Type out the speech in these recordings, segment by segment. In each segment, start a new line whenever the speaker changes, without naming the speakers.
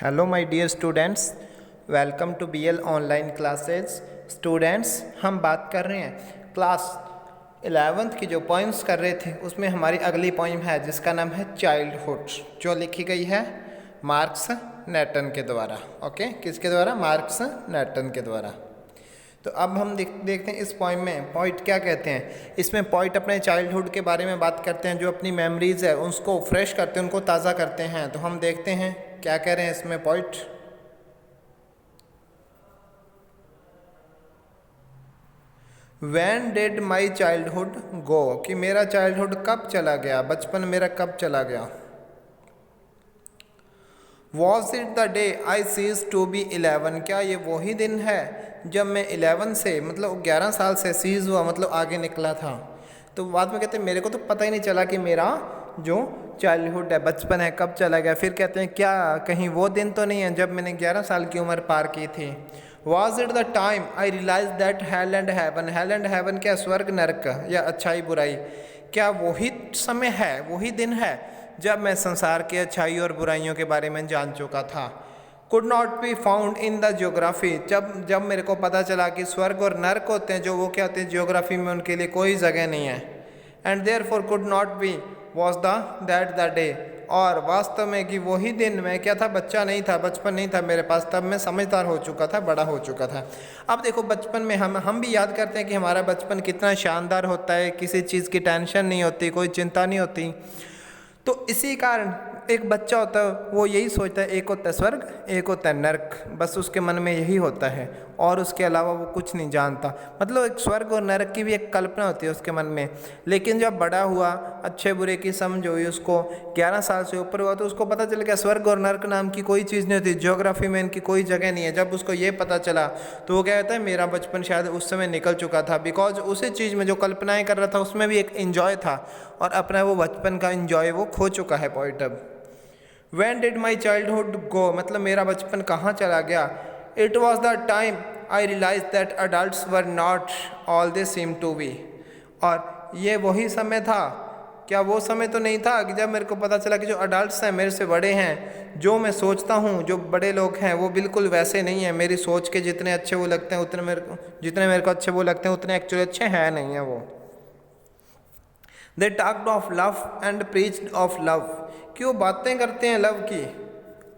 Hello my dear students, welcome to BL online classes. Students, हम बात कर रहे हैं क्लास 11th की जो पोइम्स कर रहे थे, उसमें हमारी अगली पोइम है जिसका नाम है चाइल्डहुड, जो लिखी गई है मार्कस नेटन के द्वारा। ओके, किसके द्वारा? मार्कस नेटन के द्वारा। तो अब हम देखते हैं इस पोइम में पोइट क्या कहते हैं। इसमें पोइट अपने चाइल्डहुड के बारे में बात करते हैं, जो अपनी मेमोरीज है उसको फ्रेश करते हैं, उनको ताज़ा करते हैं। तो हम देखते हैं क्या कह रहे हैं इसमें poet. When did my childhood go, कि मेरा चाइल्डहुड कब चला गया, बचपन मेरा कब चला गया। Was it the day I ceased to be 11, क्या ये वही दिन है जब मैं 11 से मतलब 11 साल से सीज हुआ, मतलब आगे निकला था। तो बाद में कहते हैं मेरे को तो पता ही नहीं चला कि मेरा जो चाइल्डहुड है, बचपन है, कब चला गया। फिर कहते हैं क्या कहीं वो दिन तो नहीं है जब मैंने 11 साल की उम्र पार की थी। Was it the time I realized that hell and heaven, hell and heaven क्या स्वर्ग नरक या अच्छाई बुराई, क्या वही समय है, वही दिन है जब मैं संसार के अच्छाई और बुराइयों के बारे में जान चुका था। Could not be found in the geography, जब मेरे को पता चला कि स्वर्ग और नरक होते हैं, जो वो क्या होते हैं ज्योग्राफी में, उनके लिए कोई जगह नहीं है। And therefore could not be was that the day, और वास्तव में कि वही दिन मैं क्या था, बच्चा नहीं था, बचपन नहीं था मेरे पास, तब मैं समझदार हो चुका था, बड़ा हो चुका था। अब देखो, बचपन में हम भी याद करते हैं कि हमारा बचपन कितना शानदार होता है, किसी चीज़ की टेंशन नहीं होती, कोई चिंता नहीं होती। तो इसी कारण एक बच्चा होता है वो यही सोचता है, एक होता है स्वर्ग, एक होता है नरक, बस उसके मन में यही होता है और उसके अलावा वो कुछ नहीं जानता। मतलब एक स्वर्ग और नरक की भी एक कल्पना होती है उसके मन में। लेकिन जब बड़ा हुआ, अच्छे बुरे की समझ हुई उसको, 11 साल से ऊपर हुआ, तो उसको पता चल गया स्वर्ग और नरक नाम की कोई चीज़ नहीं होती, ज्योग्राफी में इनकी कोई जगह नहीं है। जब उसको ये पता चला तो वो क्या कहता है, मेरा बचपन शायद उस समय निकल चुका था, बिकॉज उसी चीज़ में जो कल्पनाएँ कर रहा था उसमें भी एक इन्जॉय था और अपना वो बचपन का इन्जॉय वो खो चुका है पॉइंट। अब When did my childhood go, मतलब मेरा बचपन कहाँ चला गया। It was the time I realized that adults were not all they seem to be, और ये वही समय था, क्या वो समय तो नहीं था कि जब मेरे को पता चला कि जो अडल्ट्स हैं, मेरे से बड़े हैं, जो मैं सोचता हूँ जो बड़े लोग हैं वो बिल्कुल वैसे नहीं हैं। मेरी सोच के जितने अच्छे वो लगते हैं जितने मेरे को अच्छे वो लगते हैं उतने एक्चुअली अच्छे हैं नहीं है वो। They talked of love and preached of love, कि वो बातें करते हैं लव की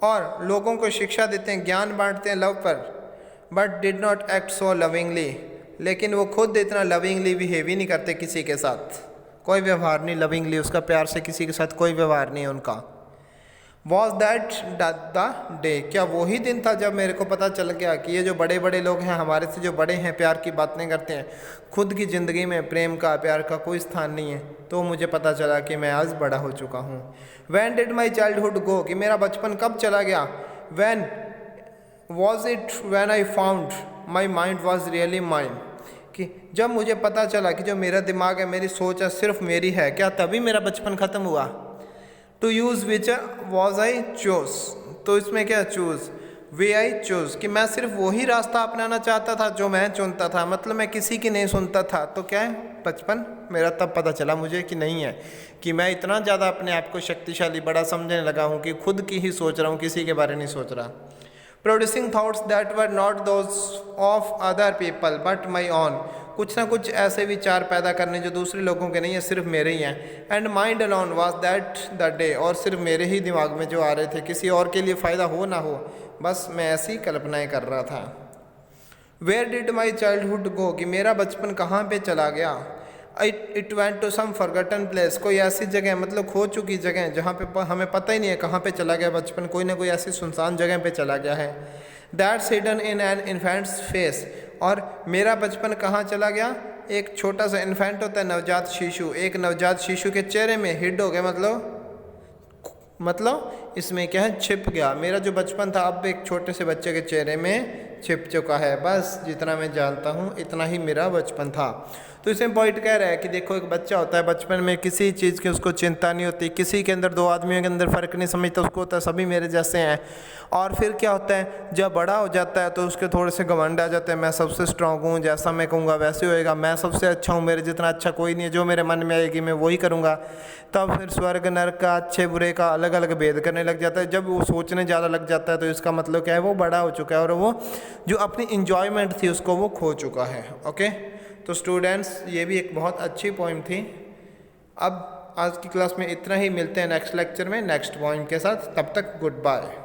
और लोगों को शिक्षा देते हैं, ज्ञान बांटते हैं लव पर। But did not act so lovingly, लेकिन वो खुद इतना लविंगली बिहेव ही नहीं करते किसी के साथ, कोई व्यवहार नहीं लविंगली, उसका प्यार से किसी के साथ कोई व्यवहार नहीं है उनका। वॉज दैट द डे, क्या वही दिन था जब मेरे को पता चल गया कि ये जो बड़े बड़े लोग हैं, हमारे से जो बड़े हैं, प्यार की बातें करते हैं, खुद की ज़िंदगी में प्रेम का, प्यार का कोई स्थान नहीं है। तो मुझे पता चला कि मैं आज बड़ा हो चुका हूँ। When did my childhood go, कि मेरा बचपन कब चला गया। When was it when I found my mind was really mind, कि जब मुझे पता चला कि जो मेरा दिमाग है, मेरी सोच है, सिर्फ मेरी है, क्या तभी मेरा बचपन ख़त्म हुआ। To use which was I choose, तो इसमें क्या चूज़, वे आई चूज़, कि मैं सिर्फ वही रास्ता अपनाना चाहता था जो मैं चुनता था, मतलब मैं किसी की नहीं सुनता था। तो क्या है, बचपन मेरा तब पता चला मुझे कि नहीं है, कि मैं इतना ज़्यादा अपने आप को शक्तिशाली बड़ा समझने लगा हूँ कि खुद की ही सोच रहा हूँ, किसी के बारे नहीं सोच रहा। Producing thoughts that were not those of other people but my on, कुछ ना कुछ ऐसे विचार पैदा करने जो दूसरे लोगों के नहीं है, सिर्फ मेरे ही हैं। And mind alone was that the day, और सिर्फ मेरे ही दिमाग में जो आ रहे थे, किसी और के लिए फ़ायदा हो ना हो, बस मैं ऐसी कल्पनाएं कर रहा था। Where did my childhood go, कि मेरा बचपन कहाँ पे चला गया। It went to some forgotten place, कोई ऐसी जगह, मतलब खो चुकी जगह, जहाँ पे हमें पता ही नहीं है कहाँ पे चला गया बचपन, कोई ना कोई ऐसी सुनसान जगह पे चला गया है। That's hidden in an infants face, और मेरा बचपन कहाँ चला गया, एक छोटा सा इन्फेंट होता है नवजात शिशु, एक नवजात शिशु के चेहरे में हिड हो गया, मतलब इसमें क्या है, छिप गया। मेरा जो बचपन था अब एक छोटे से बच्चे के चेहरे में छिप चुका है। बस जितना मैं जानता हूँ इतना ही मेरा बचपन था। तो इसमें पॉइंट कह रहा है कि देखो एक बच्चा होता है, बचपन में किसी चीज़ की उसको चिंता नहीं होती, किसी के अंदर, दो आदमियों के अंदर फ़र्क नहीं समझता, उसको होता है सभी मेरे जैसे हैं। और फिर क्या होता है, जब बड़ा हो जाता है तो उसके थोड़े से घमंड आ जाते हैं, मैं सबसे स्ट्रांग हूँ, जैसा मैं कहूँगा वैसे होएगा, मैं सबसे अच्छा हूँ, मेरे जितना अच्छा कोई नहीं है, जो मेरे मन में आएगी मैं वही करूँगा। तब फिर स्वर्ग नरक का, अच्छे बुरे का अलग अलग भेद करने लग जाता है। जब वो सोचने ज़्यादा लग जाता है तो इसका मतलब क्या है, वो बड़ा हो चुका है और वो जो अपनी इंजॉयमेंट थी उसको वो खो चुका है। ओके, तो स्टूडेंट्स ये भी एक बहुत अच्छी पॉइंट थी। अब आज की क्लास में इतना ही, मिलते हैं नेक्स्ट लेक्चर में नेक्स्ट पॉइंट के साथ, तब तक गुड बाय।